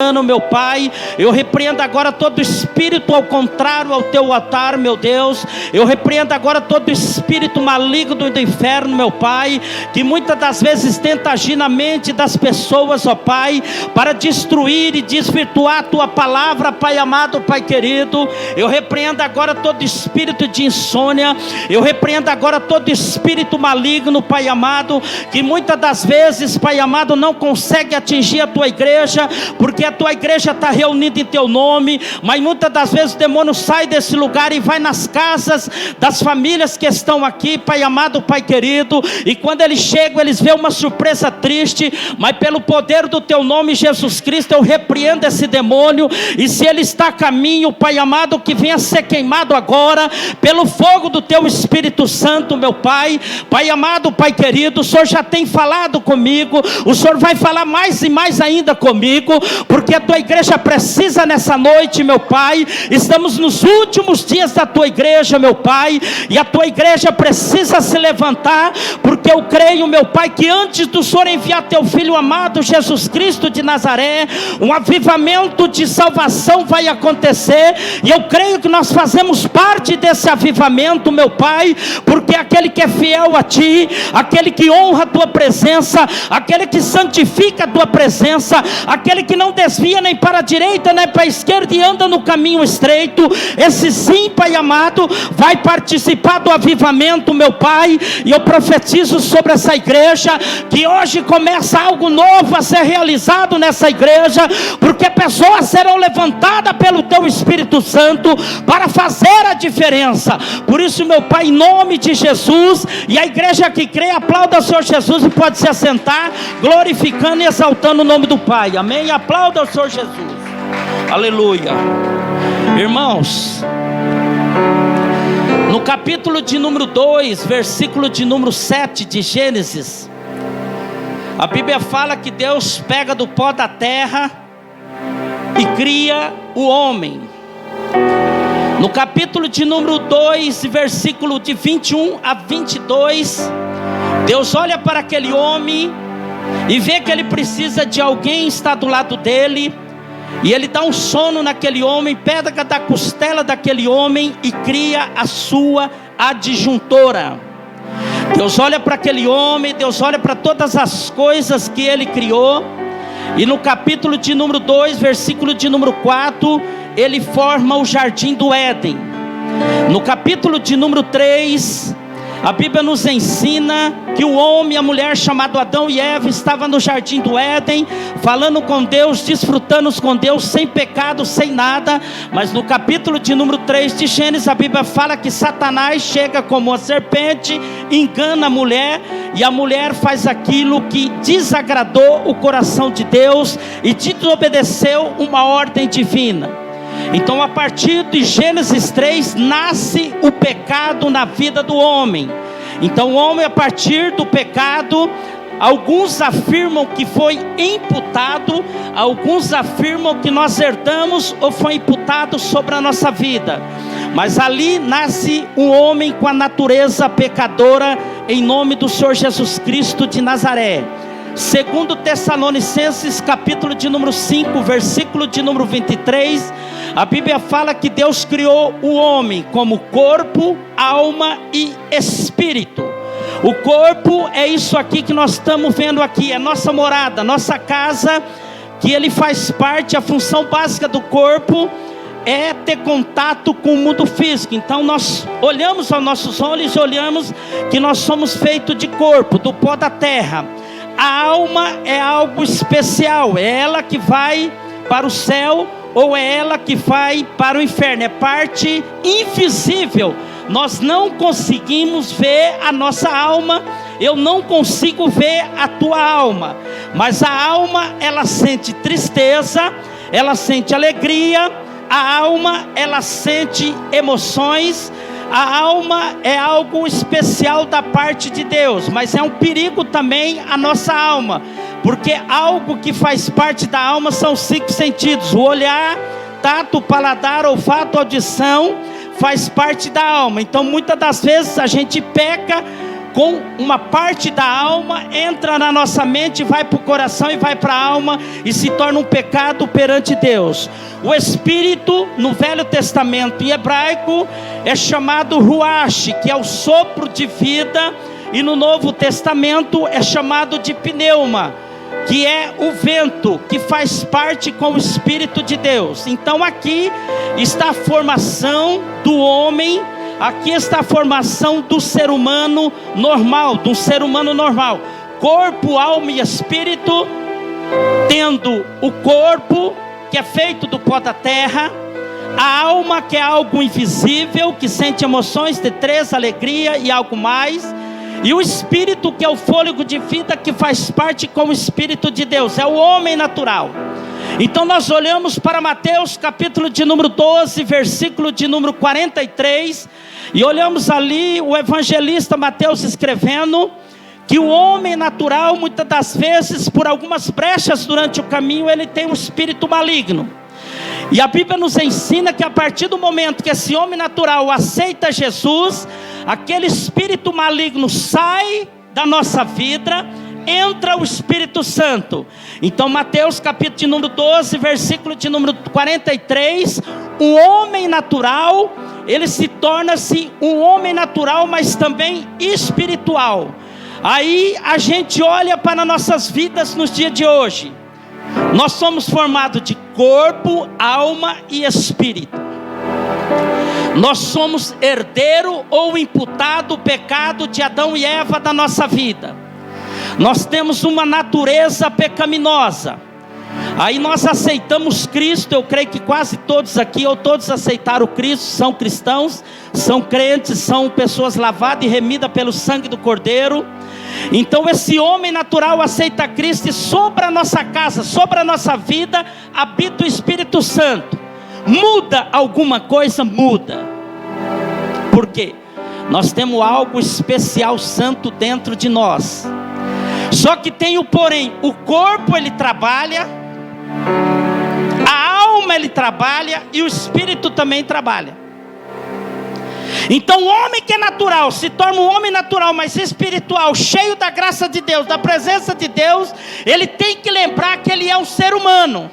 Meu Pai, eu repreendo agora todo espírito ao contrário ao teu altar, meu Deus. Eu repreendo agora todo espírito maligno do inferno, meu Pai, que muitas das vezes tenta agir na mente das pessoas, ó Pai, para destruir e desvirtuar a tua palavra, Pai amado, Pai querido. Eu repreendo agora todo espírito de insônia. Eu repreendo agora todo espírito maligno, Pai amado, que muitas das vezes, Pai amado, não consegue atingir a tua igreja, porque a tua igreja está reunida em teu nome, mas muitas das vezes o demônio sai desse lugar e vai nas casas das famílias que estão aqui, Pai amado, Pai querido, e quando eles chegam, eles veem uma surpresa triste, mas pelo poder do teu nome, Jesus Cristo, eu repreendo esse demônio, e se ele está a caminho, Pai amado, que venha ser queimado agora, pelo fogo do teu Espírito Santo, meu Pai. Pai amado, Pai querido, o Senhor já tem falado comigo, o Senhor vai falar mais e mais ainda comigo, porque a tua igreja precisa nessa noite, meu Pai. Estamos nos últimos dias da tua igreja, meu Pai, e a tua igreja precisa se levantar, porque eu creio, meu Pai, que antes do Senhor enviar teu Filho amado, Jesus Cristo de Nazaré, um avivamento de salvação vai acontecer, e eu creio que nós fazemos parte desse avivamento, meu Pai, porque aquele que é fiel a Ti, aquele que honra a Tua presença, aquele que santifica a Tua presença, aquele que não desvia nem para a direita nem para a esquerda e anda no caminho estreito, esse sim, Pai amado, vai participar do avivamento, meu Pai. E eu profetizo sobre essa igreja, que hoje começa algo novo a ser realizado nessa igreja, porque pessoas serão levantadas pelo teu Espírito Santo para fazer a diferença. Por isso, meu Pai, em nome de Jesus, e a igreja que crê, aplauda o Senhor Jesus e pode se assentar, glorificando e exaltando o nome do Pai. Amém? Aplauda o Senhor Jesus. Aleluia. Irmãos, no capítulo de número 2, versículo de número 7 de Gênesis, a Bíblia fala que Deus pega do pó da terra e cria o homem. No capítulo de número 2, versículo de 21 a 22, Deus olha para aquele homem e vê que ele precisa de alguém estar do lado dele, e ele dá um sono naquele homem, pega da costela daquele homem e cria a sua adjuntora. Deus olha para aquele homem, Deus olha para todas as coisas que ele criou, e no capítulo de número 2, versículo de número 4, ele forma o jardim do Éden. No capítulo de número 3, a Bíblia nos ensina que o homem e a mulher chamado Adão e Eva estavam no jardim do Éden, falando com Deus, desfrutando com Deus, sem pecado, sem nada. Mas no capítulo de número 3 de Gênesis, a Bíblia fala que Satanás chega como uma serpente, engana a mulher, e a mulher faz aquilo que desagradou o coração de Deus e desobedeceu uma ordem divina. Então, a partir de Gênesis 3, nasce o pecado na vida do homem. Então, o homem, a partir do pecado, alguns afirmam que foi imputado, alguns afirmam que nós herdamos ou foi imputado sobre a nossa vida. Mas ali nasce um homem com a natureza pecadora, em nome do Senhor Jesus Cristo de Nazaré. Segundo Tessalonicenses, capítulo de número 5, versículo de número 23, a Bíblia fala que Deus criou o homem como corpo, alma e espírito. O corpo é isso aqui que nós estamos vendo aqui, é nossa morada, nossa casa, que ele faz parte, a função básica do corpo é ter contato com o mundo físico. Então nós olhamos aos nossos olhos e olhamos que nós somos feitos de corpo, do pó da terra. A alma é algo especial, é ela que vai para o céu ou é ela que vai para o inferno, é parte invisível. Nós não conseguimos ver a nossa alma, eu não consigo ver a tua alma, mas a alma, ela sente tristeza, ela sente alegria, a alma, ela sente emoções. A alma é algo especial da parte de Deus, mas é um perigo também a nossa alma, porque algo que faz parte da alma são os 5 sentidos: o olhar, tato, paladar, olfato, audição, faz parte da alma. Então muitas das vezes a gente peca com uma parte da alma, entra na nossa mente, vai para o coração e vai para a alma e se torna um pecado perante Deus. O Espírito no Velho Testamento em hebraico é chamado Ruach, que é o sopro de vida, e no Novo Testamento é chamado de pneuma, que é o vento, que faz parte com o Espírito de Deus. Então aqui está a formação do homem, aqui está a formação do ser humano normal, do ser humano normal, corpo, alma e espírito, tendo o corpo, que é feito do pó da terra, a alma, que é algo invisível, que sente emoções, destreza, alegria e algo mais, e o Espírito, que é o fôlego de vida, que faz parte com o Espírito de Deus, é o homem natural. Então nós olhamos para Mateus capítulo de número 12, versículo de número 43, e olhamos ali o evangelista Mateus escrevendo que o homem natural, muitas das vezes, por algumas brechas durante o caminho, ele tem um espírito maligno. E a Bíblia nos ensina que a partir do momento que esse homem natural aceita Jesus, aquele espírito maligno sai da nossa vida, entra o Espírito Santo. Então Mateus capítulo de número 12, versículo de número 43, o homem natural, ele se torna-se um homem natural, mas também espiritual. Aí a gente olha para nossas vidas nos dias de hoje. Nós somos formados de corpo, alma e espírito. Nós somos herdeiro ou imputado o pecado de Adão e Eva da nossa vida. Nós temos uma natureza pecaminosa. Aí nós aceitamos Cristo. Eu creio que quase todos aqui, ou todos aceitaram Cristo, são cristãos, são crentes, são pessoas lavadas e remidas pelo sangue do Cordeiro. Então esse homem natural aceita Cristo, e sobre a nossa casa, sobre a nossa vida, habita o Espírito Santo. Muda alguma coisa? Muda. Por quê? Nós temos algo especial, santo dentro de nós. Só que tem o porém, o corpo ele trabalha, a alma ele trabalha e o espírito também trabalha. Então o homem que é natural se torna um homem natural, mas espiritual, cheio da graça de Deus, da presença de Deus. Ele tem que lembrar que ele é um ser humano.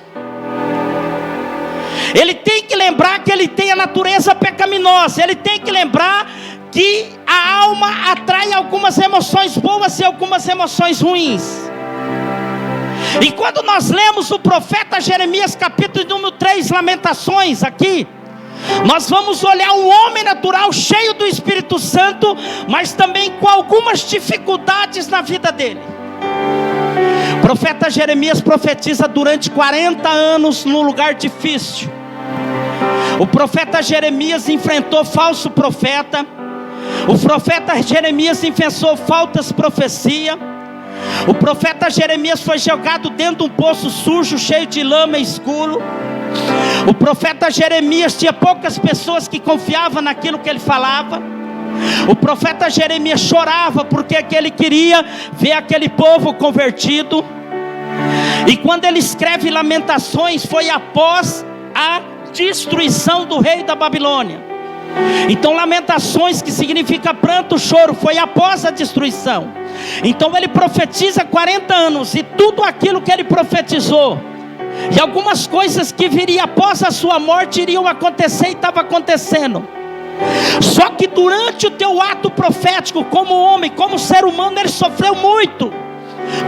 Ele tem que lembrar que ele tem a natureza pecaminosa. Ele tem que lembrar que a alma atrai algumas emoções boas e algumas emoções ruins. E quando nós lemos o profeta Jeremias capítulo número 3, Lamentações aqui, nós vamos olhar um homem natural cheio do Espírito Santo, mas também com algumas dificuldades na vida dele. O profeta Jeremias profetiza durante 40 anos num lugar difícil. O profeta Jeremias enfrentou falso profeta. O profeta Jeremias enfrentou faltas profecia. O profeta Jeremias foi jogado dentro de um poço sujo, cheio de lama e escuro. O profeta Jeremias tinha poucas pessoas que confiavam naquilo que ele falava. O profeta Jeremias chorava porque ele queria ver aquele povo convertido. E quando ele escreve Lamentações, foi após a destruição do rei da Babilônia. Então Lamentações, que significa pranto, choro, foi após a destruição. Então ele profetiza 40 anos, e tudo aquilo que ele profetizou, e algumas coisas que viriam após a sua morte iriam acontecer, e estava acontecendo. Só que durante o teu ato profético, como homem, como ser humano, ele sofreu muito.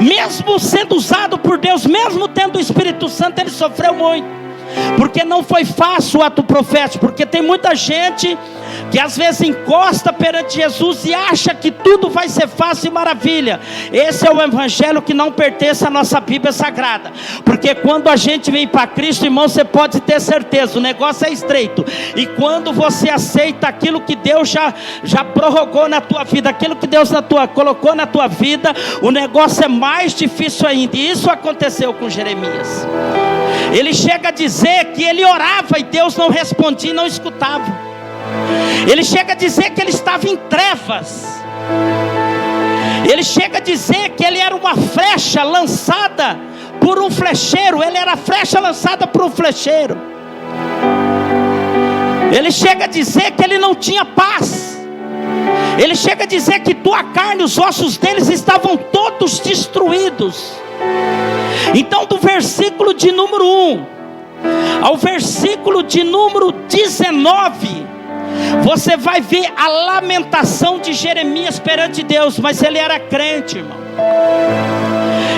Mesmo sendo usado por Deus, mesmo tendo o Espírito Santo, ele sofreu muito. Porque não foi fácil o ato profético. Porque tem muita gente que às vezes encosta perante Jesus e acha que tudo vai ser fácil e maravilha. Esse é o evangelho que não pertence à nossa Bíblia Sagrada. Porque quando a gente vem para Cristo, irmão, você pode ter certeza, o negócio é estreito. E quando você aceita aquilo que Deus já prorrogou na tua vida, aquilo que Deus colocou na tua vida, o negócio é mais difícil ainda. E isso aconteceu com Jeremias. Ele chega a dizer que ele orava e Deus não respondia e não escutava. Ele chega a dizer que ele estava em trevas. Ele chega a dizer que ele era uma flecha lançada por um flecheiro. Ele era a flecha lançada por um flecheiro. Ele chega a dizer que ele não tinha paz. Ele chega a dizer que tua carne, os ossos deles estavam todos destruídos. Então do versículo de número 1 ao versículo de número 19, você vai ver a lamentação de Jeremias perante Deus. Mas ele era crente, irmão.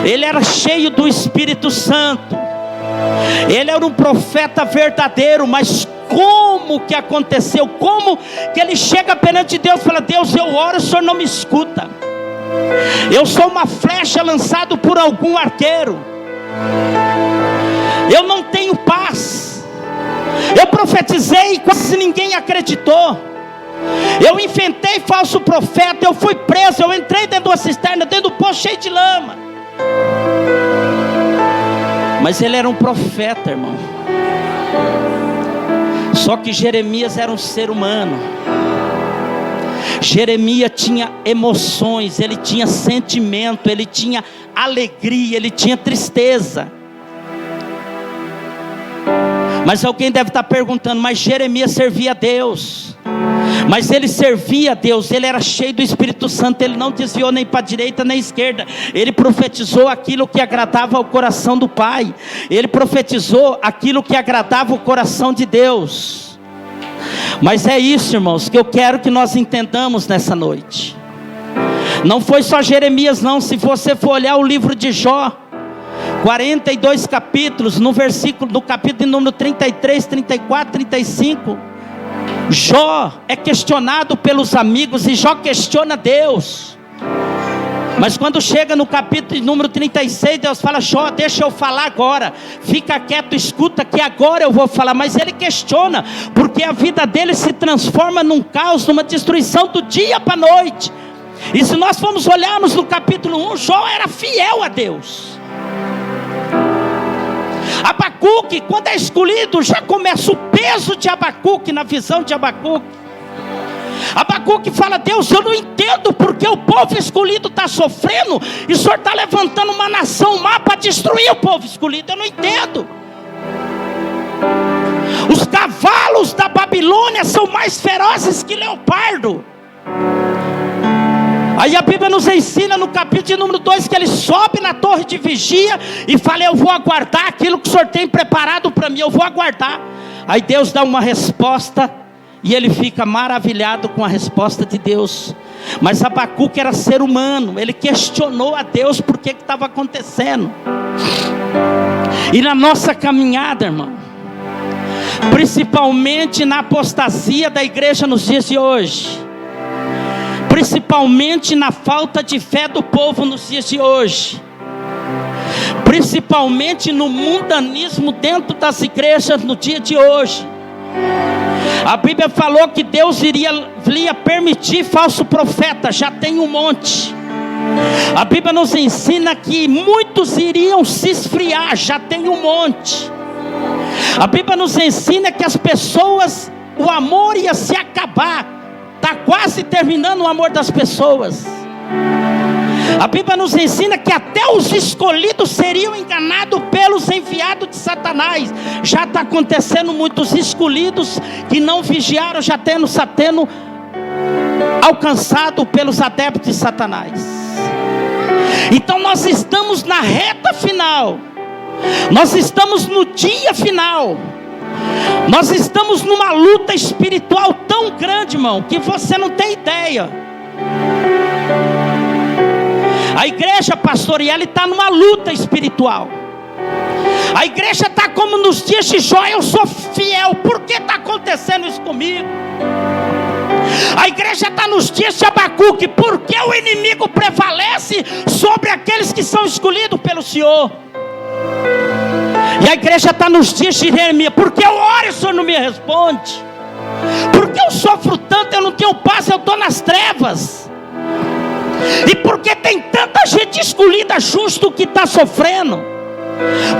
Ele era cheio do Espírito Santo. Ele era um profeta verdadeiro. Mas como que aconteceu? Como que ele chega perante Deus e fala: Deus, eu oro, o Senhor não me escuta. Eu sou uma flecha lançada por algum arqueiro. Eu não tenho paz. Eu profetizei e quase ninguém acreditou. Eu inventei falso profeta. Eu fui preso. Eu entrei dentro de uma cisterna, dentro do poço cheio de lama. Mas ele era um profeta, irmão. Só que Jeremias era um ser humano. Jeremias tinha emoções, ele tinha sentimento, ele tinha alegria, ele tinha tristeza. Mas alguém deve estar perguntando: mas Jeremias servia a Deus? Mas ele servia a Deus, ele era cheio do Espírito Santo, ele não desviou nem para a direita nem à esquerda. Ele profetizou aquilo que agradava ao coração do Pai. Ele profetizou aquilo que agradava o coração de Deus. Mas é isso, irmãos, que eu quero que nós entendamos nessa noite. Não foi só Jeremias não. Se você for olhar o livro de Jó, 42 capítulos, no capítulo de número 33, 34, 35, Jó é questionado pelos amigos e Jó questiona Deus. Mas quando chega no capítulo de número 36, Deus fala: Jó, deixa eu falar agora, fica quieto, escuta que agora eu vou falar. Mas ele questiona, porque a vida dele se transforma num caos, numa destruição do dia para a noite. E se nós formos olharmos no capítulo 1, Jó era fiel a Deus. Abacuque, quando é escolhido, já começa o peso de Abacuque na visão de Abacuque. Abacuque fala: Deus, eu não entendo porque o povo escolhido está sofrendo e o Senhor está levantando uma nação má para destruir o povo escolhido. Eu não entendo. Os cavalos da Babilônia são mais ferozes que leopardo. Aí a Bíblia nos ensina no capítulo número 2 que ele sobe na torre de vigia e fala: eu vou aguardar aquilo que o Senhor tem preparado para mim, eu vou aguardar. Aí Deus dá uma resposta e ele fica maravilhado com a resposta de Deus. Mas Abacuque era ser humano, ele questionou a Deus por que estava acontecendo. E na nossa caminhada, irmão, principalmente na apostasia da igreja nos dias de hoje, principalmente na falta de fé do povo nos dias de hoje, principalmente no mundanismo dentro das igrejas no dia de hoje, a Bíblia falou que Deus iria permitir falso profeta, já tem um monte. A Bíblia nos ensina que muitos iriam se esfriar, já tem um monte. A Bíblia nos ensina que as pessoas, o amor ia se acabar. Está quase terminando o amor das pessoas. A Bíblia nos ensina que até os escolhidos seriam enganados pelos enviados de Satanás. Já está acontecendo, muitos escolhidos que não vigiaram, já tendo alcançado pelos adeptos de Satanás. Então nós estamos na reta final. Nós estamos no dia final. Nós estamos numa luta espiritual tão grande, irmão, que você não tem ideia. A igreja, pastor, e ela está numa luta espiritual. A igreja está como nos dias de Jó: eu sou fiel, por que está acontecendo isso comigo? A igreja está nos dias de Abacuque: por que o inimigo prevalece sobre aqueles que são escolhidos pelo Senhor? E a igreja está nos dias de Jeremias: porque eu oro e o Senhor não me responde? Porque eu sofro tanto, eu não tenho paz, eu estou nas trevas? E porque tem tanta gente escolhida justo que está sofrendo?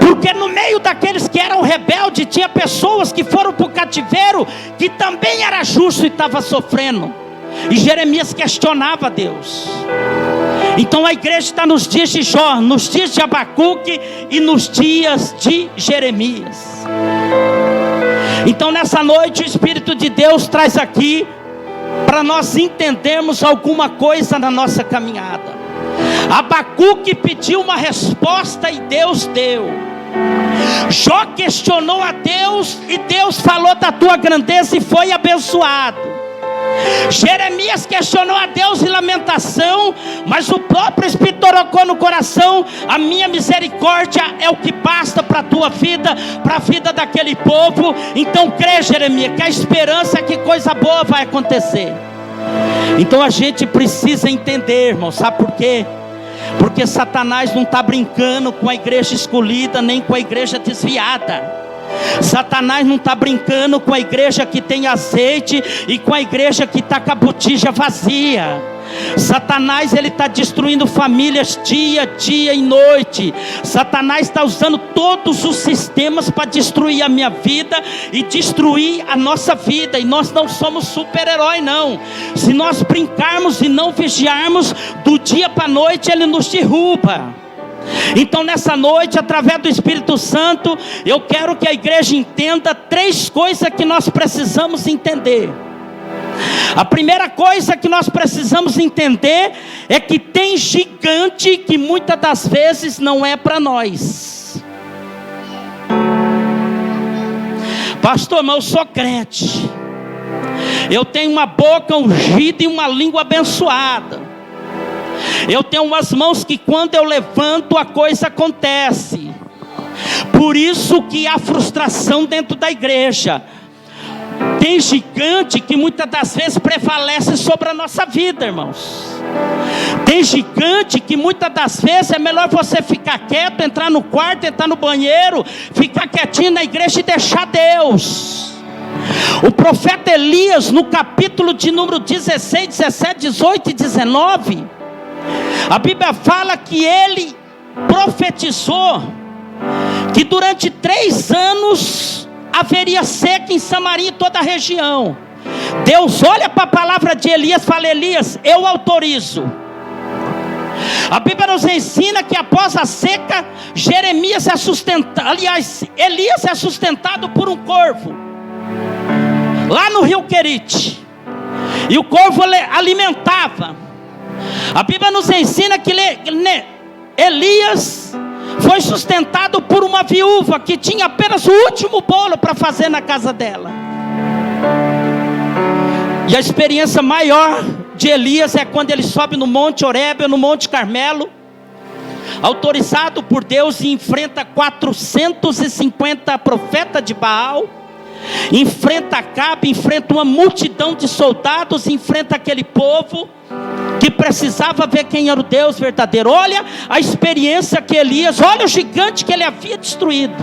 Porque no meio daqueles que eram rebeldes, tinha pessoas que foram para o cativeiro, que também era justo e estava sofrendo. E Jeremias questionava Deus. Então a igreja está nos dias de Jó, nos dias de Abacuque e nos dias de Jeremias. Então nessa noite o Espírito de Deus traz aqui para nós entendermos alguma coisa na nossa caminhada. Abacuque pediu uma resposta e Deus deu. Jó questionou a Deus e Deus falou da tua grandeza e foi abençoado. Jeremias questionou a Deus em lamentação, mas o próprio Espírito colocou no coração: a minha misericórdia é o que basta para a tua vida, para a vida daquele povo. Então crê, Jeremias, que a esperança é que coisa boa vai acontecer. Então a gente precisa entender, irmão, sabe por quê? Porque Satanás não está brincando com a igreja escolhida, nem com a igreja desviada. Satanás não está brincando com a igreja que tem azeite e com a igreja que está com a botija vazia. Satanás, ele está destruindo famílias dia e noite. Satanás está usando todos os sistemas para destruir a minha vida e destruir a nossa vida. E nós não somos super-herói, não. Se nós brincarmos e não vigiarmos, do dia para a noite ele nos derruba. Então nessa noite, através do Espírito Santo, eu quero que a igreja entenda 3 coisas que nós precisamos entender. A primeira coisa que nós precisamos entender é que tem gigante que muitas das vezes não é para nós. Pastor, mas eu sou crente, eu tenho uma boca ungida e uma língua abençoada, eu tenho umas mãos que quando eu levanto a coisa acontece. Por isso que há frustração dentro da igreja. Tem gigante que muitas das vezes prevalece sobre a nossa vida, irmãos. Tem gigante que muitas das vezes é melhor você ficar quieto, entrar no quarto, entrar no banheiro, ficar quietinho na igreja e deixar Deus. O profeta Elias, no capítulo de número 16, 17, 18 e 19, a Bíblia fala que ele profetizou que durante 3 anos haveria seca em Samaria e toda a região. Deus olha para a palavra de Elias e fala: Elias, eu autorizo. A Bíblia nos ensina que após a seca, Jeremias é sustentado, aliás, Elias é sustentado por um corvo lá no rio Querite, e o corvo alimentava. A Bíblia nos ensina que Elias foi sustentado por uma viúva que tinha apenas o último bolo para fazer na casa dela. E a experiência maior de Elias é quando ele sobe no Monte Horebe, no Monte Carmelo, autorizado por Deus, e enfrenta 450 profetas de Baal, enfrenta Acabe, enfrenta uma multidão de soldados, enfrenta aquele povo que precisava ver quem era o Deus verdadeiro. Olha a experiência que Elias, olha o gigante que ele havia destruído.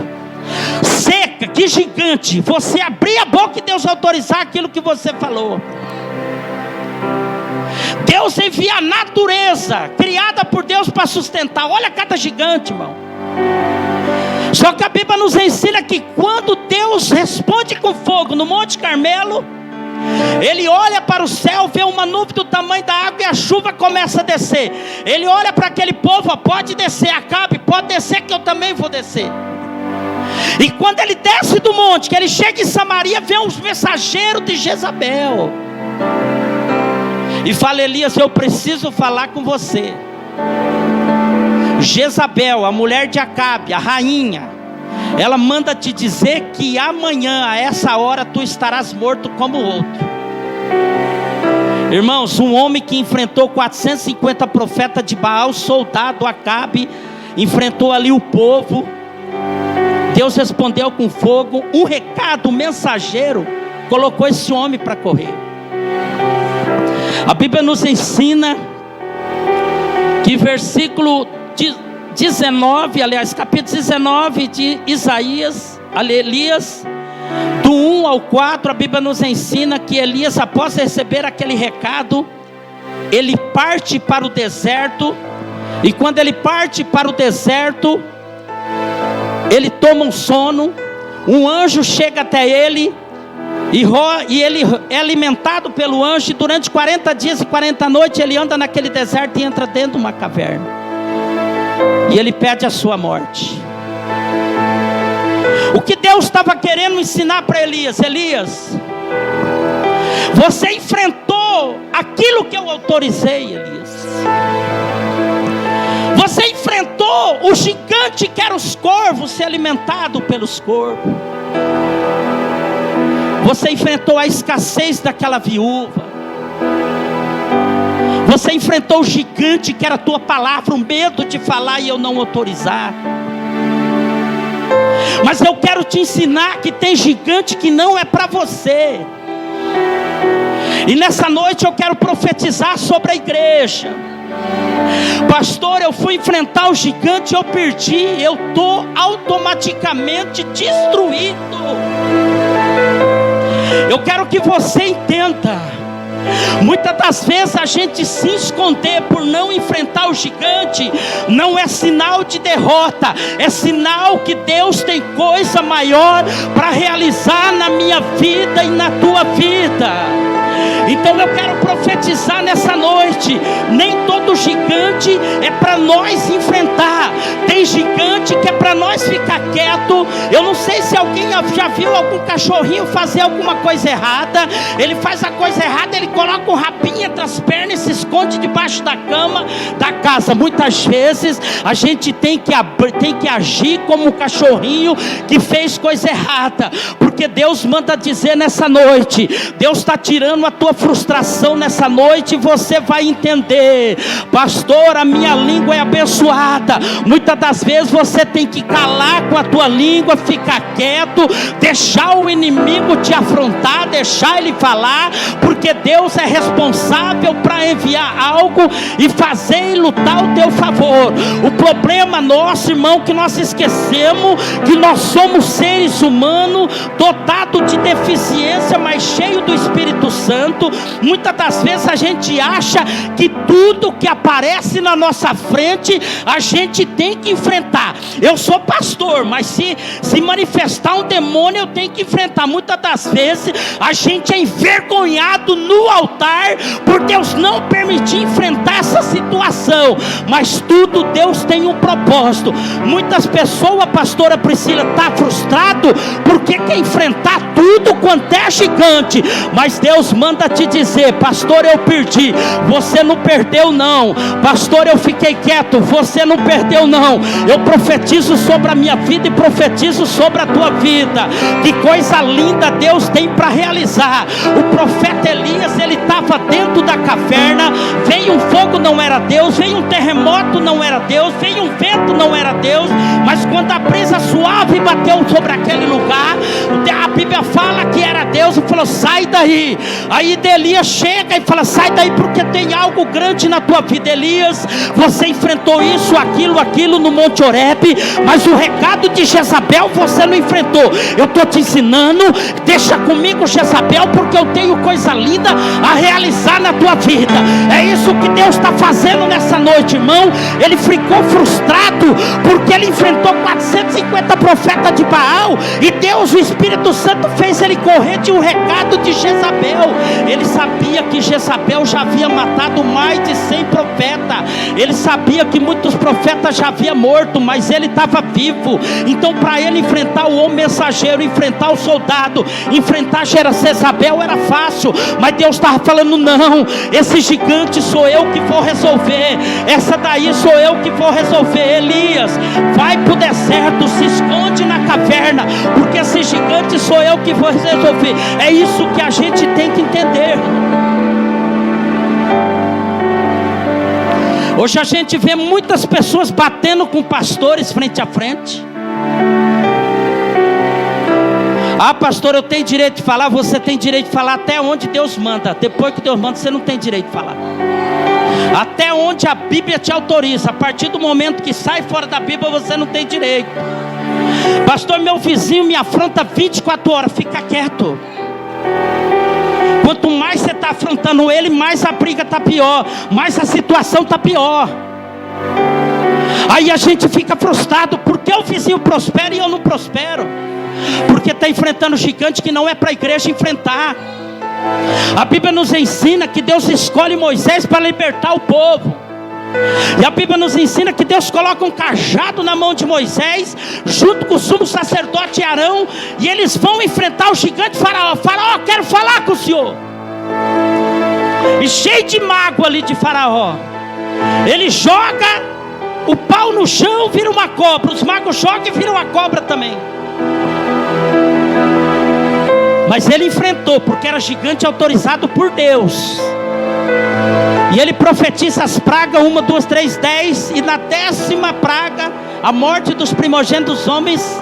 Seca, que gigante, você abrir a boca e Deus autorizar aquilo que você falou. Deus envia a natureza, criada por Deus para sustentar. Olha cada gigante, irmão. Só que a Bíblia nos ensina que quando Deus responde com fogo no Monte Carmelo, ele olha para o céu, vê uma nuvem do tamanho da água e a chuva começa a descer. Ele olha para aquele povo: pode descer, Acabe, pode descer que eu também vou descer. E quando ele desce do monte, que ele chega em Samaria, vê uns mensageiros de Jezabel e fala: Elias, eu preciso falar com você. Jezabel, a mulher de Acabe, a rainha, ela manda te dizer que amanhã, a essa hora, tu estarás morto como outro. Irmãos, um homem que enfrentou 450 profetas de Baal, soldado Acabe, enfrentou ali o povo. Deus respondeu com fogo, um recado, um mensageiro, colocou esse homem para correr. A Bíblia nos ensina que versículo 19, aliás, capítulo 19 de Isaías, Elias, do 1 ao 4, a Bíblia nos ensina que Elias, após receber aquele recado, ele parte para o deserto. E quando ele parte para o deserto, ele toma um sono. Um anjo chega até ele, e ele é alimentado pelo anjo. E durante 40 dias e 40 noites ele anda naquele deserto e entra dentro de uma caverna. E ele pede a sua morte. O que Deus estava querendo ensinar para Elias: Elias, você enfrentou enfrentou aquilo que eu autorizei, Elias. Você enfrentou o gigante que era os corvos, ser alimentado pelos corvos. Você enfrentou a escassez daquela viúva. Você enfrentou o gigante que era a tua palavra, o medo de falar e eu não autorizar. Mas eu quero te ensinar que tem gigante que não é para você. E nessa noite eu quero profetizar sobre a igreja. Pastor, eu fui enfrentar o gigante, eu perdi, eu estou automaticamente destruído. Eu quero que você entenda. Muitas das vezes a gente se esconder por não enfrentar o gigante não é sinal de derrota, é sinal que Deus tem coisa maior para realizar na minha vida e na tua vida. Então eu quero profetizar nessa noite. Nem todo gigante é para nós enfrentar. Tem gigante que é para nós ficar quieto. Eu não sei se alguém já viu algum cachorrinho fazer alguma coisa errada. Ele faz a coisa errada, ele coloca o rabinho entre as pernas e se esconde debaixo da cama da casa. Muitas vezes a gente tem que agir como um cachorrinho que fez coisa errada, porque Deus manda dizer nessa noite. Deus está tirando a tua frustração nessa noite, e você vai entender. Pastor, a minha língua é abençoada. Muitas das vezes você tem que calar com a tua língua, ficar quieto, deixar o inimigo te afrontar, deixar ele falar, porque Deus é responsável para enviar algo e fazer e lutar ao teu favor. O problema nosso, irmão, que nós esquecemos que nós somos seres humanos dotados de deficiência, mas cheio do Espírito Santo. Muitas das vezes a gente acha que tudo que aparece na nossa frente a gente tem que enfrentar. Eu sou pastor, mas se manifestar um demônio eu tenho que enfrentar. Muitas das vezes a gente é envergonhado no altar por Deus não permitir enfrentar essa situação, mas tudo Deus tem um propósito. Muitas pessoas, pastora Priscila, está frustrado porque quer enfrentar tudo quanto é gigante, mas Deus manda te dizer: pastor, eu perdi. Você não perdeu não. Pastor, eu fiquei quieto. Você não perdeu não. Eu profetizo sobre a minha vida e profetizo sobre a tua vida. Que coisa linda Deus tem para realizar. O profeta Elias, ele estava dentro da caverna. Veio um fogo, não era Deus. Veio um terremoto, não era Deus. Veio um vento, não era Deus. Mas quando a brisa suave bateu sobre aquele lugar, a Bíblia fala que era Deus e falou: sai daí. Aí Elias chega e fala: sai daí, porque tem algo grande na tua vida. Elias, você enfrentou isso, aquilo no Monte Horebe, mas o recado de Jezabel você não enfrentou. Eu estou te ensinando, deixa comigo Jezabel, porque eu tenho coisa linda a realizar na tua vida. É isso que Deus está fazendo nessa noite, irmão. Ele ficou frustrado porque ele enfrentou 450 profetas de Baal, e Deus, o Espírito Santo, fez ele correr de um recado de Jezabel. Ele sabia que Jezabel já havia matado mais de 100 profetas. Ele sabia que muitos profetas já haviam morto, mas ele estava vivo. Então, para ele enfrentar o homem mensageiro, enfrentar o soldado, enfrentar Jezabel era fácil, mas Deus estava falando: não, esse gigante sou eu que vou resolver. Essa daí sou eu que vou resolver. Elias, vai para o deserto, se esconde na caverna, porque esse gigante sou eu que vou resolver. É isso que a gente tem que entender. Hoje a gente vê muitas pessoas batendo com pastores frente a frente. Ah, pastor, eu tenho direito de falar. Você tem direito de falar até onde Deus manda. Depois que Deus manda, você não tem direito de falar. Até onde a Bíblia te autoriza. A partir do momento que sai fora da Bíblia, você não tem direito. Pastor, meu vizinho me afronta 24 horas. Fica quieto. Quanto mais você está afrontando ele, mais a briga está pior, mais a situação está pior. Aí a gente fica frustrado. Porque o vizinho prospera e eu não prospero? Porque está enfrentando gigante que não é para a igreja enfrentar. A Bíblia nos ensina que Deus escolhe Moisés para libertar o povo. E a Bíblia nos ensina que Deus coloca um cajado na mão de Moisés, junto com o sumo sacerdote Arão, e eles vão enfrentar o gigante Faraó. Faraó, quero falar com o senhor. e cheio de mágoa ali de Faraó. Ele joga o pau no chão, vira uma cobra. Os magos jogam e viram uma cobra também. Mas ele enfrentou, porque era gigante autorizado por Deus. E ele profetiza as pragas, 1, 2, 3, 10. E na 10ª praga, a morte dos primogênitos dos homens,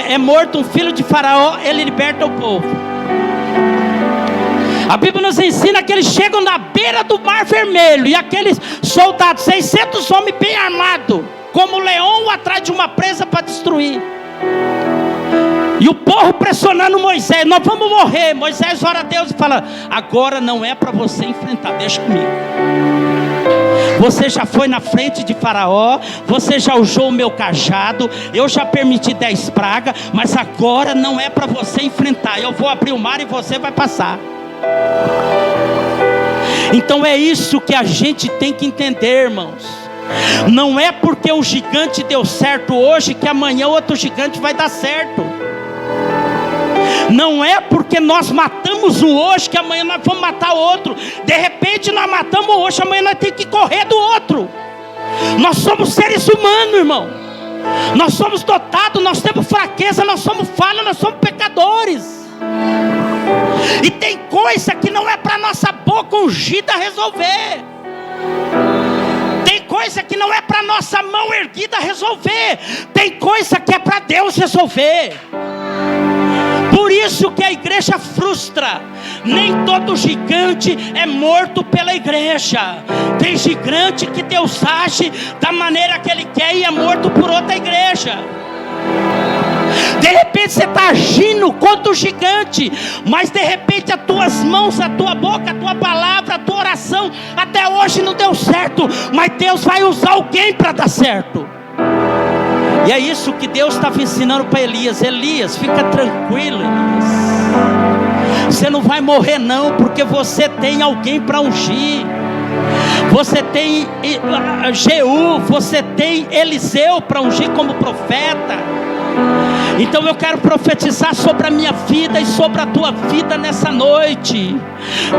é morto um filho de Faraó. Ele liberta o povo. A Bíblia nos ensina que eles chegam na beira do Mar Vermelho. E aqueles soldados, 600 homens bem armados, como leão atrás de uma presa para destruir. E o povo pressionando Moisés: nós vamos morrer. Moisés ora a Deus e fala: agora não é para você enfrentar, deixa comigo. Você já foi na frente de Faraó, você já usou o meu cajado, eu já permiti 10 pragas, mas agora não é para você enfrentar. Eu vou abrir o mar e você vai passar. Então é isso que a gente tem que entender, irmãos. Não é porque o gigante deu certo hoje que amanhã outro gigante vai dar certo. Não é porque nós matamos um hoje que amanhã nós vamos matar outro. De repente nós matamos hoje, amanhã nós temos que correr do outro. Nós somos seres humanos, irmão. Nós somos dotados, nós temos fraqueza, nós somos falhos, nós somos pecadores. E tem coisa que não é para nossa boca ungida resolver. Tem coisa que não é para nossa mão erguida resolver. Tem coisa que é para Deus resolver. Por isso que a igreja frustra. Nem todo gigante é morto pela igreja. Tem gigante que Deus age da maneira que Ele quer e é morto por outra igreja. De repente você está agindo contra o gigante, mas de repente as tuas mãos, a tua boca, a tua palavra, a tua oração até hoje não deu certo, mas Deus vai usar alguém para dar certo. E é isso que Deus estava ensinando para Elias. Elias, fica tranquilo, Elias. Você não vai morrer não, porque você tem alguém para ungir. Você tem Jeú, você tem Eliseu para ungir como profeta. Então eu quero profetizar sobre a minha vida e sobre a tua vida nessa noite.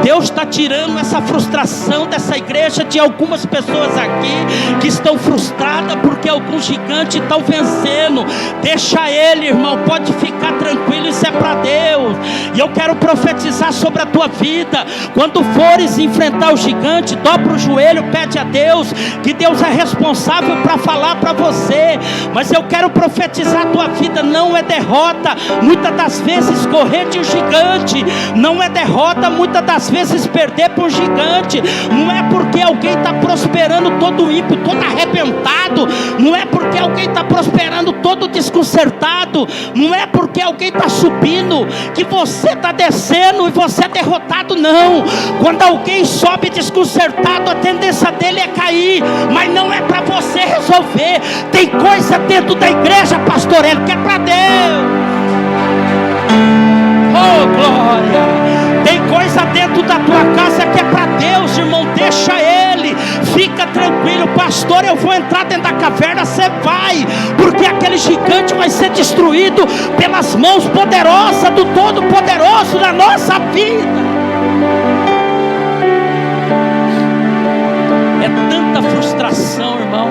Deus está tirando essa frustração dessa igreja, de algumas pessoas aqui que estão frustradas porque algum gigante está vencendo. Deixa ele, irmão, pode ficar tranquilo, isso é para Deus. E eu quero profetizar sobre a tua vida. Quando fores enfrentar o gigante, dobra o joelho, pede a Deus, que Deus é responsável para falar para você. Mas eu quero profetizar a tua vida. Não é derrota muitas das vezes correr de um gigante. Não é derrota muitas das vezes perder para um gigante. Não é porque alguém está prosperando todo ímpio, todo arrebentado. Não é porque alguém está prosperando todo desconcertado. Não é porque alguém está subindo que você está descendo e você é derrotado, não. Quando alguém sobe desconcertado, a tendência dele é cair, mas não é para você resolver. Tem coisa dentro da igreja, pastor Hélio, que é para Deus. Oh glória. Tem coisa dentro da tua casa que é para Deus, irmão. Deixa ele, fica tranquilo. Pastor, eu vou entrar dentro da caverna. Você vai, porque aquele gigante vai ser destruído pelas mãos poderosas do Todo-Poderoso na nossa vida. É tanta frustração, irmão.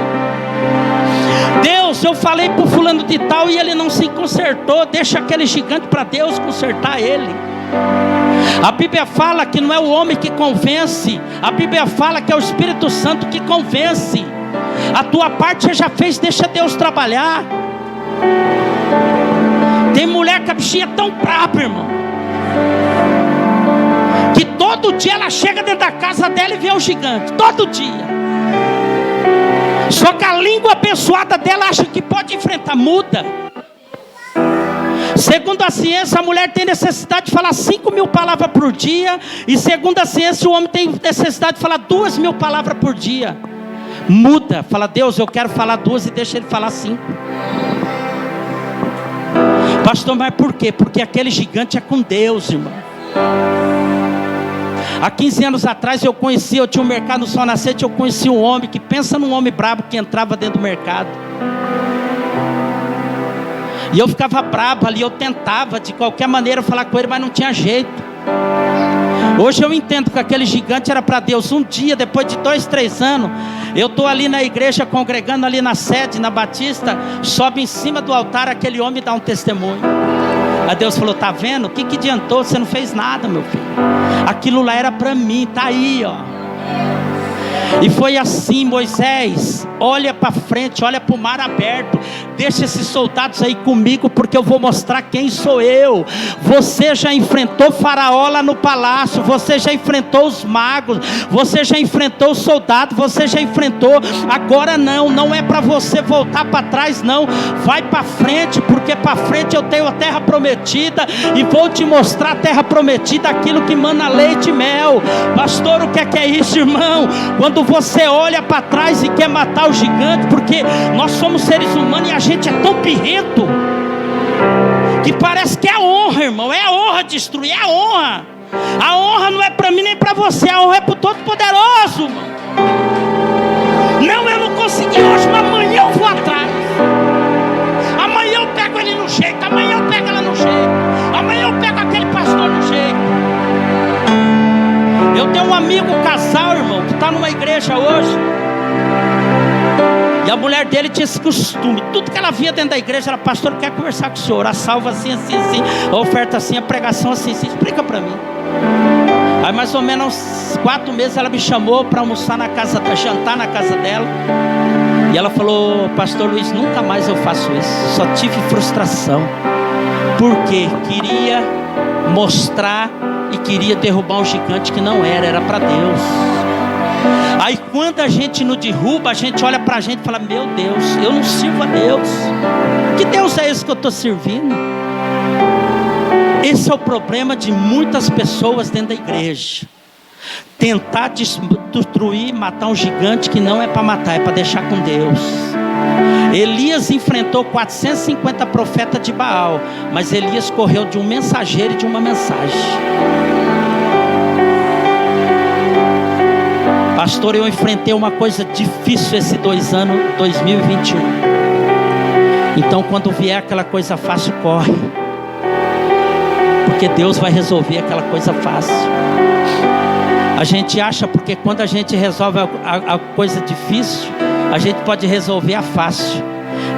Deus, eu falei para o fulano de tal e ele não se consertou. Deixa aquele gigante para Deus consertar ele. A Bíblia fala que não é o homem que convence. A Bíblia fala que é o Espírito Santo que convence. A tua parte você já fez, deixa Deus trabalhar. Tem mulher que a bichinha é tão brava, irmão, que todo dia ela chega dentro da casa dela e vê o gigante. Todo dia. Só que a língua abençoada dela acha que pode enfrentar. Muda. Segundo a ciência, a mulher tem necessidade de falar 5.000 palavras por dia. E segundo a ciência, o homem tem necessidade de falar 2.000 palavras por dia. Muda. Fala: Deus, eu quero falar 2 e deixa ele falar 5. Pastor, mas por quê? Porque aquele gigante é com Deus, irmão. Há 15 anos atrás eu tinha um mercado no Sol Nascente. Eu conheci um homem que, pensa num homem brabo que entrava dentro do mercado. E eu ficava bravo ali, eu tentava de qualquer maneira falar com ele, mas não tinha jeito. Hoje eu entendo que aquele gigante era para Deus. Um dia, depois de 2, 3 anos, eu estou ali na igreja, congregando ali na sede, na Batista. Sobe em cima do altar, aquele homem dá um testemunho. Aí Deus falou: tá vendo? O que adiantou? Você não fez nada, meu filho. Aquilo lá era para mim, tá aí, ó. E foi assim: Moisés, olha para frente, olha para o mar aberto, deixa esses soldados aí comigo, porque eu vou mostrar quem sou eu. Você já enfrentou Faraó lá no palácio, você já enfrentou os magos, você já enfrentou os soldados, você já enfrentou. Agora não é para você voltar para trás, não. Vai para frente, porque para frente eu tenho a terra prometida, e vou te mostrar a terra prometida, aquilo que mana leite e mel. Pastor, o que é isso, irmão? Quando você olha para trás e quer matar o gigante, porque nós somos seres humanos e a gente é tão pirrento, que parece que é a honra, irmão. É a honra destruir, é a honra. A honra não é para mim nem para você, a honra é para o Todo-Poderoso, irmão. Não, eu não consegui hoje, mas amanhã eu vou atrás. Amanhã eu pego ele no jeito, amanhã eu pego ela no jeito, amanhã eu pego aquele pastor no jeito. Eu tenho um amigo, casal, irmão, que está numa igreja hoje, e a mulher dele tinha esse costume. Tudo que ela via dentro da igreja era: pastor, quer conversar com o senhor, a salva assim, assim, assim, a oferta assim, a pregação assim, assim. Explica para mim. Aí mais ou menos uns 4 meses ela me chamou para almoçar na casa, jantar na casa dela. E ela falou: pastor Luiz, nunca mais eu faço isso, só tive frustração, porque queria mostrar e queria derrubar um gigante que não era para Deus. Aí quando a gente não derruba, a gente olha para a gente e fala: meu Deus, eu não sirvo a Deus. Que Deus é esse que eu estou servindo? Esse é o problema de muitas pessoas dentro da igreja: tentar destruir, matar um gigante que não é para matar, é para deixar com Deus. Elias enfrentou 450 profetas de Baal, mas Elias correu de um mensageiro e de uma mensagem. Pastor, eu enfrentei uma coisa difícil esse 2021. Então quando vier aquela coisa fácil, corre, porque Deus vai resolver aquela coisa fácil. A gente acha, porque quando a gente resolve a coisa difícil, a gente pode resolver a fácil.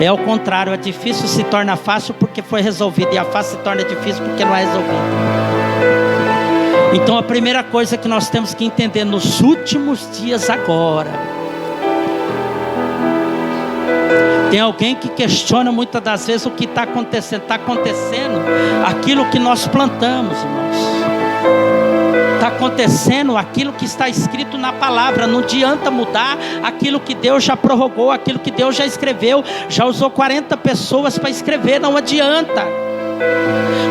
É ao contrário, a difícil se torna fácil porque foi resolvido, e a fácil se torna difícil porque não é resolvido. Então a primeira coisa que nós temos que entender nos últimos dias agora, tem alguém que questiona muitas das vezes o que está acontecendo. Está acontecendo aquilo que nós plantamos, irmãos. Está acontecendo aquilo que está escrito na palavra. Não adianta mudar aquilo que Deus já prorrogou, aquilo que Deus já escreveu. Já usou 40 pessoas para escrever, não adianta.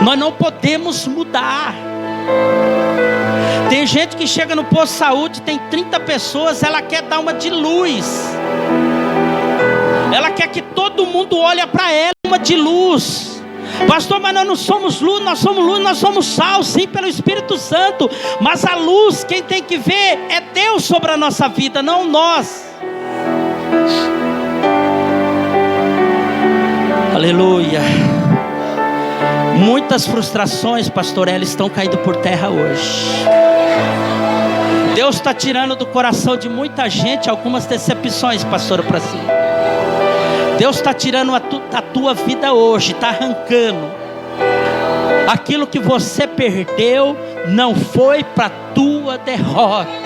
Nós não podemos mudar. Tem gente que chega no posto de saúde, tem 30 pessoas, ela quer dar uma de luz. Ela quer que todo mundo olhe para ela, uma de luz. Pastor, mas nós não somos luz, nós somos sal, sim, pelo Espírito Santo. Mas a luz, quem tem que ver é Deus sobre a nossa vida, não nós. Aleluia. Muitas frustrações, pastor, elas estão caindo por terra hoje. Deus está tirando do coração de muita gente algumas decepções, pastor, para si. Deus está tirando a tua vida hoje, está arrancando. Aquilo que você perdeu não foi para a tua derrota.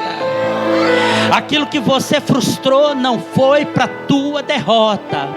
Aquilo que você frustrou não foi para a tua derrota.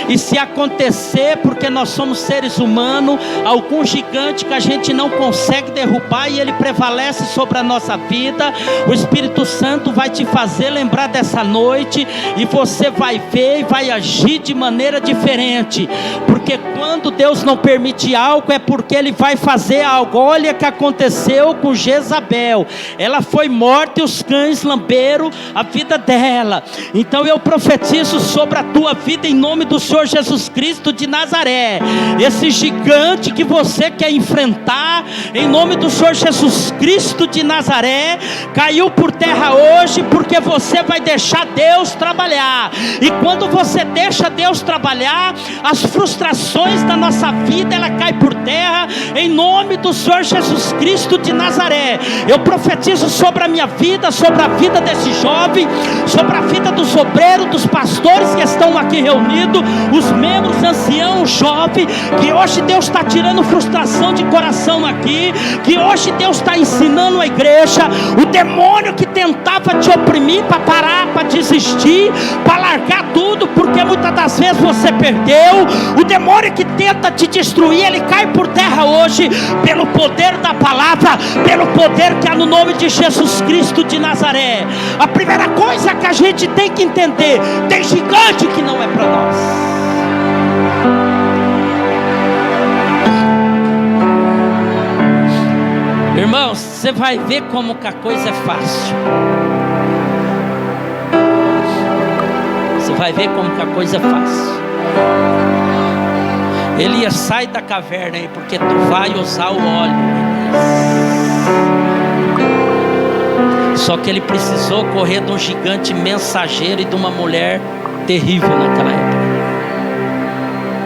E se acontecer, porque nós somos seres humanos, algum gigante que a gente não consegue derrubar e ele prevalece sobre a nossa vida, o Espírito Santo vai te fazer lembrar dessa noite, e você vai ver e vai agir de maneira diferente. Porque quando Deus não permite algo, é porque Ele vai fazer algo. Olha o que aconteceu com Jezabel. Ela foi morta e os cães lamberam a vida dela. Então eu profetizo sobre a tua vida em nome do Senhor Jesus Cristo de Nazaré, esse gigante que você quer enfrentar, em nome do Senhor Jesus Cristo de Nazaré, caiu por terra hoje, porque você vai deixar Deus trabalhar. E quando você deixa Deus trabalhar, as frustrações da nossa vida, ela cai por terra, em nome do Senhor Jesus Cristo de Nazaré. Eu profetizo sobre a minha vida, sobre a vida desse jovem, sobre a vida dos obreiros, dos pastores que estão aqui reunidos, os membros, anciãos, jovens, que hoje Deus está tirando frustração de coração aqui, que hoje Deus está ensinando a igreja. O demônio que tentava te oprimir para parar, para desistir, para largar tudo, porque muitas das vezes você perdeu, o demônio que tenta te destruir, ele cai por terra hoje, pelo poder da palavra, pelo poder que há no nome de Jesus Cristo de Nazaré. A primeira coisa que a gente tem que entender: tem gigante que não é para nós. Irmãos, você vai ver como que a coisa é fácil. Você vai ver como que a coisa é fácil. Elias, sai da caverna aí, porque tu vai usar o óleo. Só que ele precisou correr de um gigante mensageiro e de uma mulher terrível naquela época.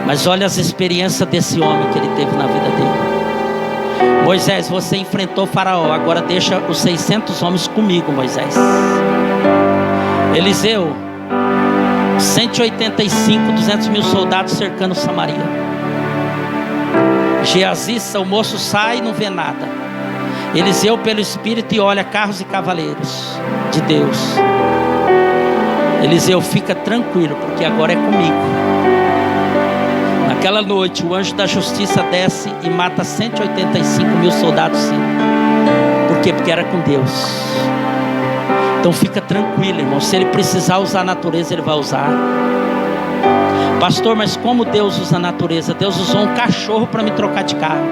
Mas olha as experiências desse homem que ele teve na vida dele. Moisés, você enfrentou Faraó, agora deixa os 600 homens comigo, Moisés. Eliseu, 185, 200 mil soldados cercando Samaria. Geazi, o moço sai e não vê nada. Eliseu pelo Espírito e olha carros e cavaleiros de Deus. Eliseu, fica tranquilo, porque agora é comigo. Naquela noite o anjo da justiça desce e mata 185 mil soldados sírios. Por quê? Porque era com Deus. Então fica tranquilo, irmão. Se ele precisar usar a natureza, ele vai usar. Pastor, mas como Deus usa a natureza? Deus usou um cachorro para me trocar de carro.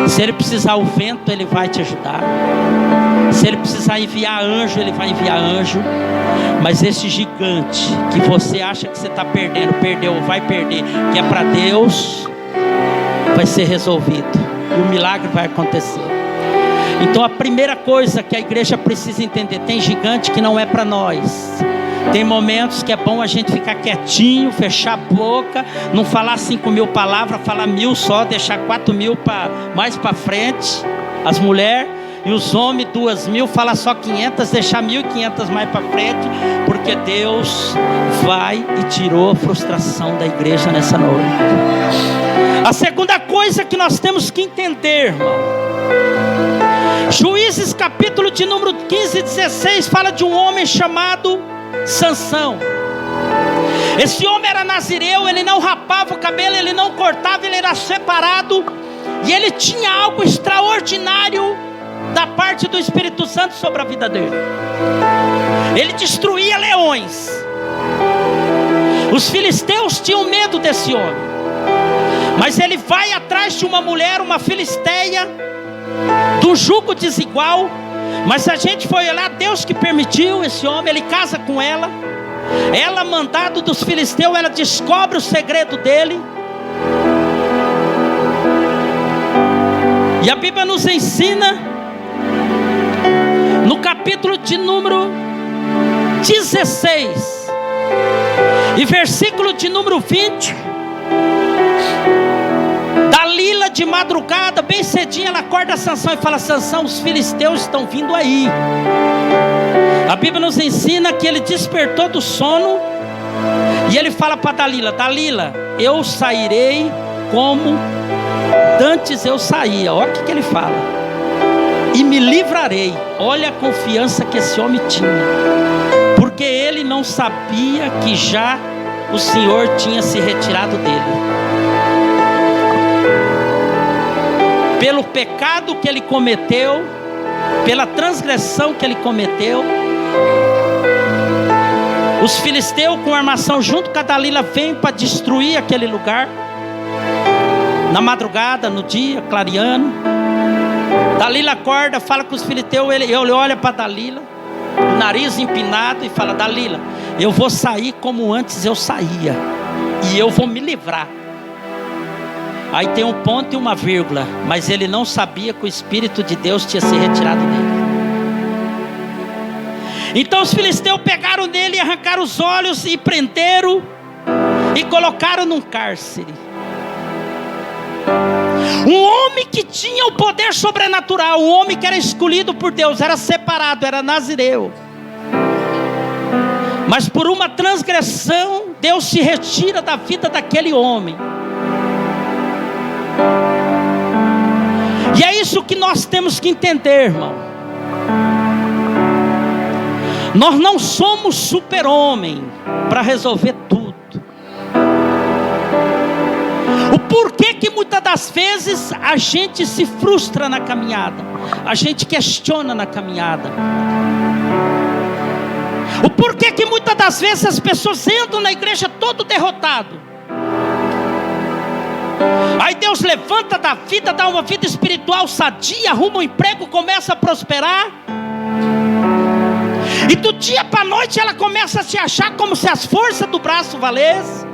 Se ele precisar o vento, ele vai te ajudar. Se ele precisar enviar anjo, ele vai enviar anjo. Mas esse gigante que você acha que você está perdendo, perdeu ou vai perder, que é para Deus, vai ser resolvido e o milagre vai acontecer. Então a primeira coisa que a igreja precisa entender: tem gigante que não é para nós. Tem momentos que é bom a gente ficar quietinho, fechar a boca, não falar 5.000 palavras, falar 1.000 só, deixar 4.000 mais para frente, as mulheres, e os homens 2.000, falar só 500, deixar 1.500 mais para frente, porque Deus vai e tirou a frustração da igreja nessa noite. A segunda coisa que nós temos que entender, irmão, Juízes capítulo de número 15 e 16 fala de um homem chamado Sansão. Esse homem era nazireu, ele não rapava o cabelo, ele não cortava, ele era separado, e ele tinha algo extraordinário da parte do Espírito Santo sobre a vida dele. Ele destruía leões. Os filisteus tinham medo desse homem, mas ele vai atrás de uma mulher, uma filisteia, do jugo desigual. Mas a gente foi olhar, Deus que permitiu esse homem, ele casa com ela. Ela, mandado dos filisteus, ela descobre o segredo dele. E a Bíblia nos ensina, no capítulo de número 16 e versículo de número 20, Dalila de madrugada, bem cedinho, ela acorda Sansão e fala: Sansão, os filisteus estão vindo aí. A Bíblia nos ensina que ele despertou do sono e ele fala para Dalila: Dalila, eu sairei como dantes eu saía. Olha o que ele fala: e me livrarei. Olha a confiança que esse homem tinha, porque ele não sabia que já o Senhor tinha se retirado dele. Pelo pecado que ele cometeu, pela transgressão que ele cometeu, os filisteus com armação junto com a Dalila vêm para destruir aquele lugar. Na madrugada, no dia, clareando, Dalila acorda, fala com os filisteus, ele olha para Dalila, o nariz empinado, e fala: Dalila, eu vou sair como antes eu saía, e eu vou me livrar. Aí tem um ponto e uma vírgula, mas ele não sabia que o Espírito de Deus tinha se retirado dele. Então os filisteus pegaram nele e arrancaram os olhos e prenderam e colocaram num cárcere. Um homem que tinha o poder sobrenatural, um homem que era escolhido por Deus, era separado, era nazireu. Mas por uma transgressão, Deus se retira da vida daquele homem. E é isso que nós temos que entender, irmão. Nós não somos super-homem para resolver tudo. O porquê que muitas das vezes a gente se frustra na caminhada, a gente questiona na caminhada. O porquê que muitas das vezes as pessoas entram na igreja todo derrotado. Aí Deus levanta da vida, dá uma vida espiritual sadia, arruma um emprego, começa a prosperar. E do dia para a noite ela começa a se achar como se as forças do braço valessem,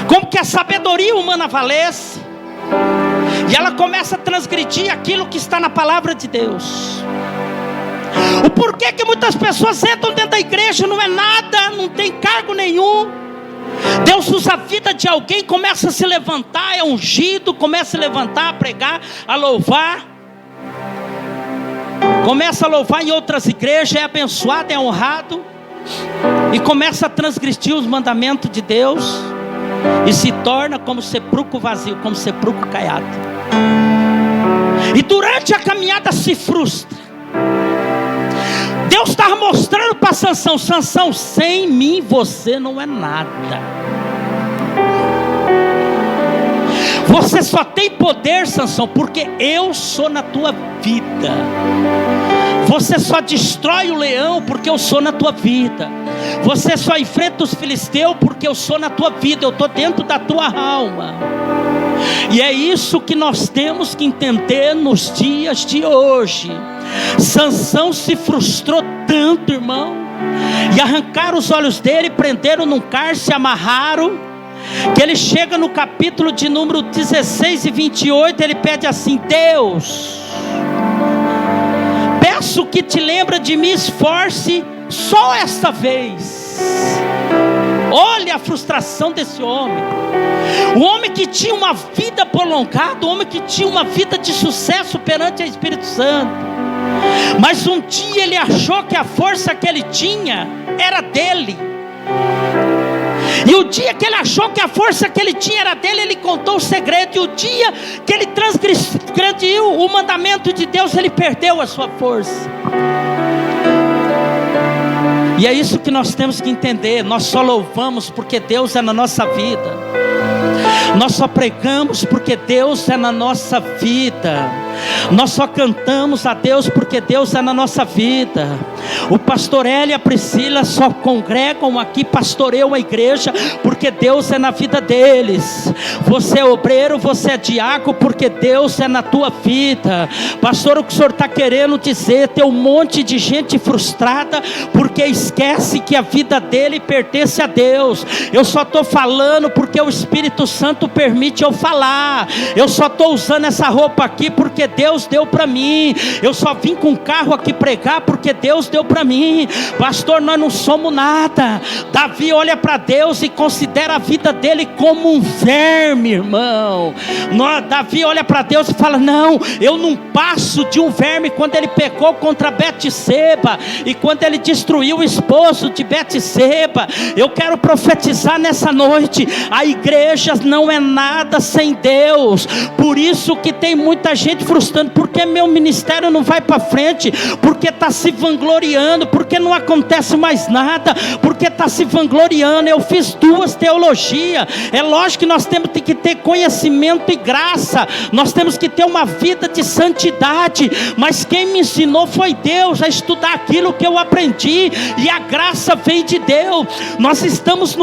como que a sabedoria humana valesse. E ela começa a transgredir aquilo que está na palavra de Deus. O porquê que muitas pessoas entram dentro da igreja, não é nada, não tem cargo nenhum. Deus usa a vida de alguém, começa a se levantar, é ungido, começa a levantar, a pregar, a louvar. Começa a louvar em outras igrejas, é abençoado, é honrado. E começa a transgredir os mandamentos de Deus. E se torna como sepulcro vazio, como sepulcro caiado. E durante a caminhada se frustra. Deus estava mostrando para Sansão: Sansão, sem mim você não é nada. Você só tem poder, Sansão, porque eu sou na tua vida. Você só destrói o leão porque eu sou na tua vida. Você só enfrenta os filisteus porque eu sou na tua vida. Eu estou dentro da tua alma. E é isso que nós temos que entender nos dias de hoje. Sansão se frustrou tanto, irmão, e arrancaram os olhos dele, prenderam num cárcere, amarraram, que ele chega no capítulo de número 16 e 28, ele pede assim: Deus, peço que te lembre de mim, esforce só esta vez. Olha a frustração desse homem. O homem que tinha uma vida prolongada, o homem que tinha uma vida de sucesso perante o Espírito Santo. Mas um dia ele achou que a força que ele tinha era dele. E o dia que ele achou que a força que ele tinha era dele, ele contou o segredo. E o dia que ele transgrediu o mandamento de Deus, ele perdeu a sua força. E é isso que nós temos que entender. Nós só louvamos porque Deus é na nossa vida. Nós só pregamos porque Deus é na nossa vida. Nós só cantamos a Deus porque Deus é na nossa vida. O pastor Hélio e a Priscila só congregam aqui, pastoreiam a igreja porque Deus é na vida deles. Você é obreiro, você é diácono porque Deus é na tua vida. Pastor, o que o senhor está querendo dizer? Tem um monte de gente frustrada porque esquece que a vida dele pertence a Deus. Eu só estou falando porque o Espírito Santo permite eu falar. Eu só estou usando essa roupa aqui porque Deus deu para mim. Eu só vim com um carro aqui pregar porque Deus deu para mim. Pastor, nós não somos nada. Davi olha para Deus e considera a vida dele como um verme, irmão. Davi olha para Deus e fala: não, eu não passo de um verme. Quando ele pecou contra Betseba e quando ele destruiu o esposo de Betseba, eu quero profetizar nessa noite: a igreja não é nada sem Deus. Por isso que tem muita gente frustrando, porque meu ministério não vai para frente, porque está se vangloriando, porque não acontece mais nada, porque está se vangloriando. Eu fiz 2 teologias. É lógico que nós temos que ter conhecimento e graça, nós temos que ter uma vida de santidade, mas quem me ensinou foi Deus a estudar aquilo que eu aprendi, e a graça vem de Deus. Nós estamos no